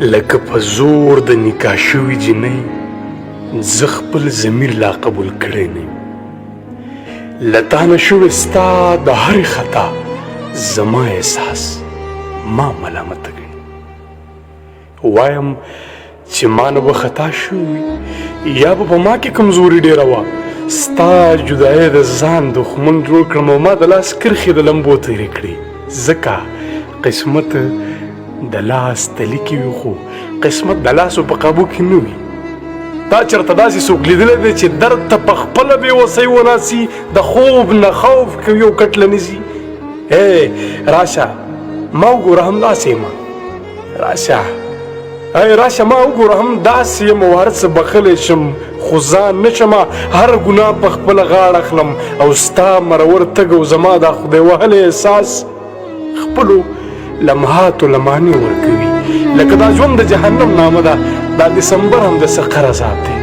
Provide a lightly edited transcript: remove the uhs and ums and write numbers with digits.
لکه په زور د نکاح شوي جنۍ زه خپل ضمیر لا قبول کړی نه یم. له تا نه شوې ستا د هرې خطا زما احساس ما ملامته ګڼي. وایم چې ما نه به خطا شوي یا به په ما کې کمزوري ډېره وه، ستا جدایۍ د ځان دښمن جوړ کړم او ما د لاس کرښې د لمبو تېرې کړې. ځکه قسمت د لاس تلي کې وي خو قسمت د لاسو په قابو کې نه وي. تا چېرته داسې څوک لیدلی دی چې درد ته په خپله بېوسۍ وناسي، د خوب نه خوف کوي او کټ له نیسي؟ راشه ما وګوره همداسې یم، راشه راشه ما وګوره همداسې یم او هر څه بخلی شم خو ځان نه شمه هر ګناه په خپله غاړه اخلم او ستا مرور تګ او زما دا خدای وهلی احساس خپلو لمحاتو لمانې ورکوي. لکه دا ژوند د جهنم نامه ده، دا دسمبر هم د سقر عذاب دی.